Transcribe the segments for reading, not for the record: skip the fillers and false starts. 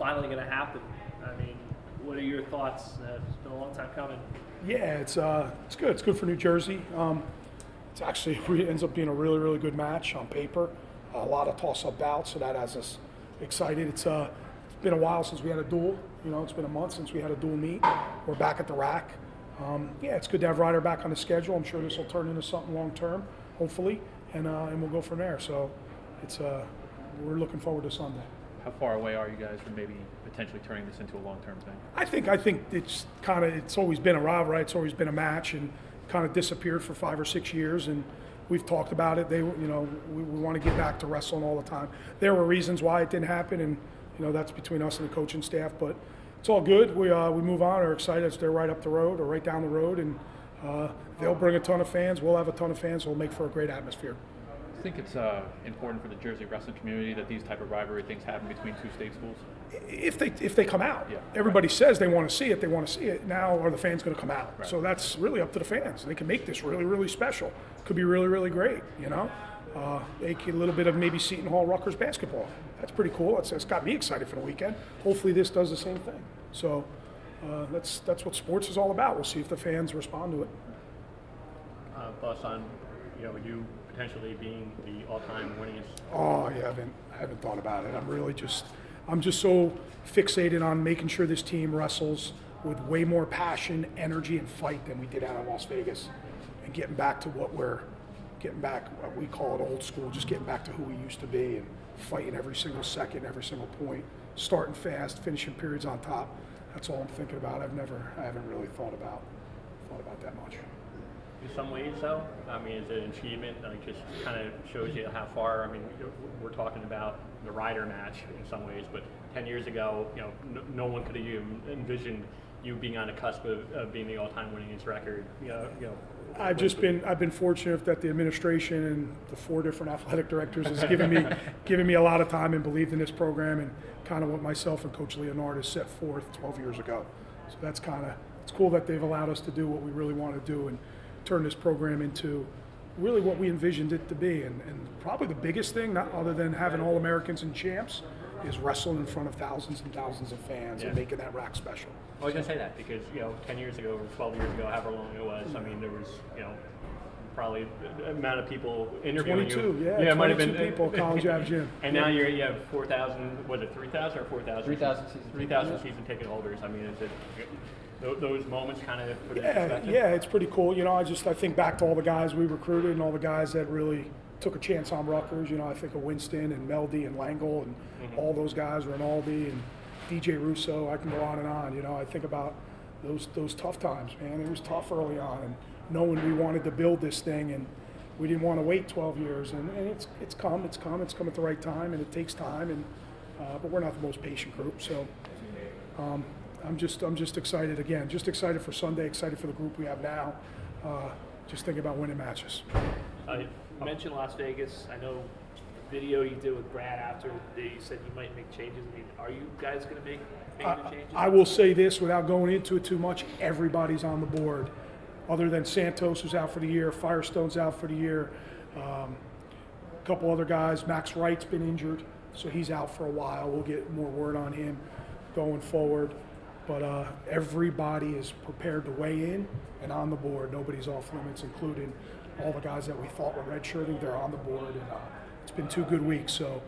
finally going to happen. I mean, what are your thoughts? It's been a long time coming. Yeah, it's good. It's good for New Jersey. It's actually it ends up being a really, really good match on paper. A lot of toss-up bouts, so that has us excited. It's been a while since we had a duel. It's been a month since we had a dual meet. We're back at the rack. Yeah, it's good to have Ryder back on the schedule. I'm sure this will turn into something long term, hopefully, and we'll go from there. So we're looking forward to Sunday. How far away are you guys from maybe potentially turning this into a long-term thing? I think it's always been a rivalry. It's always been a match, and kind of disappeared for 5 or 6 years. And we've talked about it. We want to get back to wrestling all the time. There were reasons why it didn't happen, and that's between us and the coaching staff. But it's all good. We move on. We're excited. They're right up the road or right down the road, and they'll bring a ton of fans. We'll have a ton of fans. We'll make for a great atmosphere. I think it's important for the Jersey wrestling community that these type of rivalry things happen between two state schools. If they come out, yeah. Everybody says they want to see it. They want to see it. Now, are the fans going to come out? Right. So that's really up to the fans. They can make this really, really special. Could be really, really great. They get a little bit of maybe Seton Hall Rutgers basketball. That's pretty cool. It's got me excited for the weekend. Hopefully, this does the same thing. So that's what sports is all about. We'll see if the fans respond to it. Thoughts on you potentially being the all-time winningest? Oh, yeah, I haven't thought about it. I'm just so fixated on making sure this team wrestles with way more passion, energy, and fight than we did out of Las Vegas, and getting back to what we call it old school, just getting back to who we used to be and fighting every single second, every single point, starting fast, finishing periods on top. That's all I'm thinking about. I haven't really thought about that much. In some ways, though, I mean, it's an achievement. Like, just kind of shows you how far. I mean, we're talking about the Ryder match in some ways, but 10 years ago, no one could have even envisioned you being on the cusp of being the all-time winningest record. I've been fortunate that the administration and the 4 different athletic directors has given me a lot of time and believed in this program and kind of what myself and Coach Leonard has set forth 12 years ago. So it's cool that they've allowed us to do what we really want to do and turn this program into really what we envisioned it to be. And probably the biggest thing, not other than having All-Americans and champs, is wrestling in front of thousands and thousands of fans and making that rack special. I was going to say that because 10 years ago or 12 years ago, however long it was, I mean, there was probably the amount of people interviewing 22, you. yeah, it might have been people at College Ave Gym. And now you have 4,000. Was it 3,000 or 4,000? 3,000 season ticket holders. I mean, is it those moments kind of put it in perspective? Yeah, it's pretty cool. I think back to all the guys we recruited and all the guys that really took a chance on Rutgers. I think of Winston and Meldy and Langle and all those guys, Rinaldi and DJ Russo. I can go on and on. I think about those tough times, man. It was tough early on, and knowing we wanted to build this thing, and we didn't want to wait 12 years. And it's come at the right time, and it takes time. And but we're not the most patient group, so. I'm just excited again. Just excited for Sunday. Excited for the group we have now. Just thinking about winning matches. You mentioned Las Vegas. I know the video you did with Brad after you said you might make changes. I mean, are you guys going to make major changes? I will say this without going into it too much. Everybody's on the board, other than Santos, who's out for the year. Firestone's out for the year. A couple other guys. Max Wright's been injured, so he's out for a while. We'll get more word on him going forward. But everybody is prepared to weigh in and on the board. Nobody's off limits, including all the guys that we thought were redshirting. They're on the board, and it's been 2 good weeks. So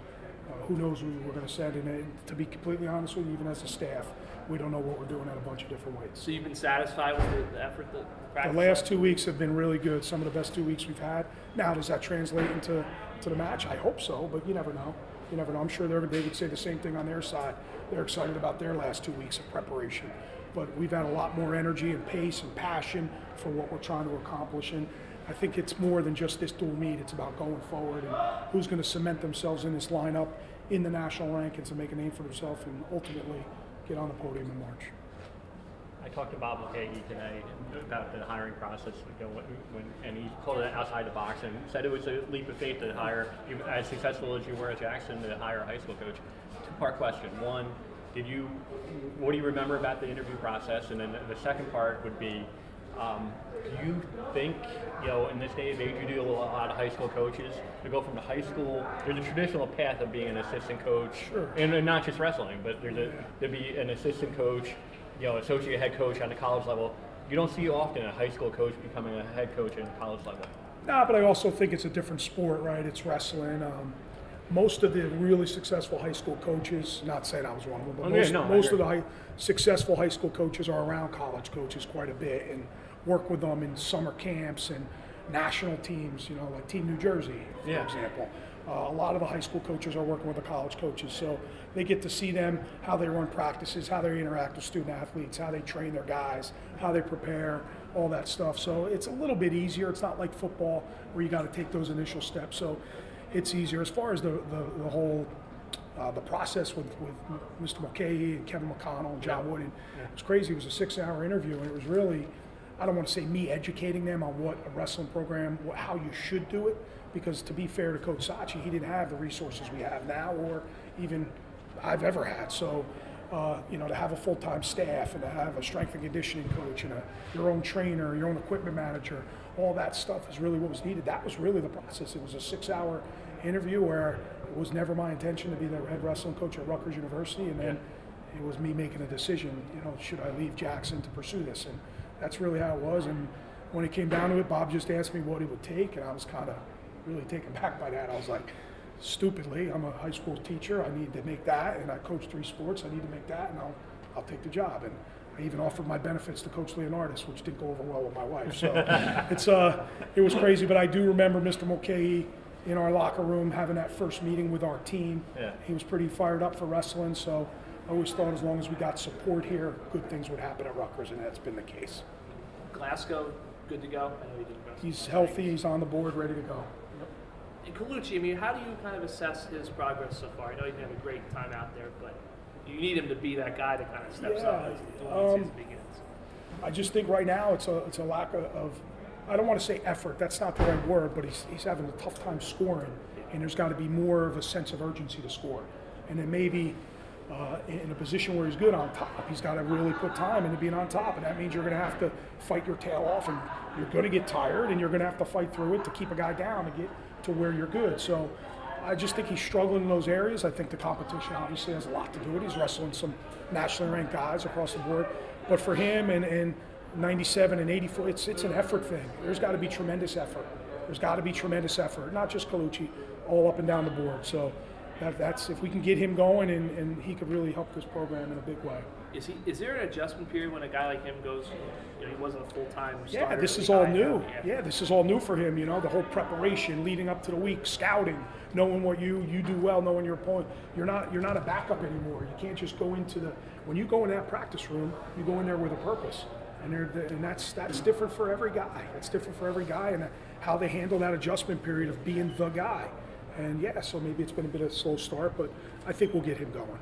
who knows who we're going to send? And to be completely honest with you, even as a staff, we don't know what we're doing at a bunch of different weights. So you've been satisfied with the effort, the practice? The last 2 weeks have been really good. Some of the best 2 weeks we've had. Now, does that translate into the match? I hope so, but you never know. You never know. I'm sure they would say the same thing on their side. They're excited about their last 2 weeks of preparation. But we've had a lot more energy and pace and passion for what we're trying to accomplish. And I think it's more than just this dual meet. It's about going forward and who's going to cement themselves in this lineup in the national rankings and make a name for themselves and ultimately get on the podium in March. I talked to Bob McKay today about the hiring process, and he pulled it outside the box and said it was a leap of faith to hire, as successful as you were at Jackson, to hire a high school coach. 2-part question. One, what do you remember about the interview process? And then the second part would be, Do you think, in this day and age, you deal with a lot of high school coaches to go from the high school? There's a traditional path of being an assistant coach, Sure. and not just wrestling, but to be an assistant coach, associate head coach on the college level. You don't see often a high school coach becoming a head coach in college level. Nah, but I also think it's a different sport, right? It's wrestling. Most of the really successful high school coaches, not saying I was one of them, but most of the successful high school coaches are around college coaches quite a bit and work with them in summer camps and national teams, like Team New Jersey, for example. A lot of the high school coaches are working with the college coaches, so they get to see them, how they run practices, how they interact with student athletes, how they train their guys, how they prepare, all that stuff. So it's a little bit easier. It's not like football where you got to take those initial steps. So it's easier. As far as the whole the process with Mr. Mulcahy and Kevin McConnell and John Wooden, it was crazy. It was a 6-hour interview, and it was really, I don't want to say me educating them on what a wrestling program, how you should do it, because to be fair to Coach Sachi, he didn't have the resources we have now or even I've ever had. So, to have a full-time staff and to have a strength and conditioning coach and your own trainer, your own equipment manager, all that stuff is really what was needed. That was really the process. It was a 6-hour interview where it was never my intention to be the head wrestling coach at Rutgers University, and then it was me making a decision, should I leave Jackson to pursue this? And that's really how it was. And when it came down to it, Bob just asked me what it would take, and I was kind of really taken back by that. I was like, stupidly, I'm a high school teacher. I need to make that, and I coach 3 sports. I need to make that, and I'll take the job. And I even offered my benefits to Coach Leonardis, which didn't go over well with my wife. So it was crazy. But I do remember Mr. Mulcahy in our locker room having that first meeting with our team. Yeah. He was pretty fired up for wrestling. So I always thought as long as we got support here, good things would happen at Rutgers, and that's been the case. Glasgow, good to go? I know he did wrestle. He's healthy. He's on the board, ready to go. And Colucci, how do you kind of assess his progress so far? I know he didn't have a great time out there, but you need him to be that guy that kind of steps up as the season begins. I just think right now it's a lack of, I don't want to say effort, that's not the right word, but he's having a tough time scoring, and there's got to be more of a sense of urgency to score. And then maybe in a position where he's good on top, he's got to really put time into being on top, and that means you're going to have to fight your tail off, and you're going to get tired, and you're going to have to fight through it to keep a guy down to get to where you're good. So I just think he's struggling in those areas. I think the competition obviously has a lot to do with it. He's wrestling some nationally ranked guys across the board. But for him and 97 and 84, it's an effort thing. There's got to be tremendous effort. There's got to be tremendous effort, not just Colucci, all up and down the board. So that's if we can get him going, and he could really help this program in a big way. Is there an adjustment period when a guy like him goes, he wasn't a full-time starter? Yeah, this is all new. Yeah, this is all new for him, the whole preparation leading up to the week, scouting, knowing what you do well, knowing your opponent. You're not a backup anymore. You can't just go into when you go in that practice room, you go in there with a purpose. And that's different for every guy. It's different for every guy, and how they handle that adjustment period of being the guy. And so maybe it's been a bit of a slow start, but I think we'll get him going.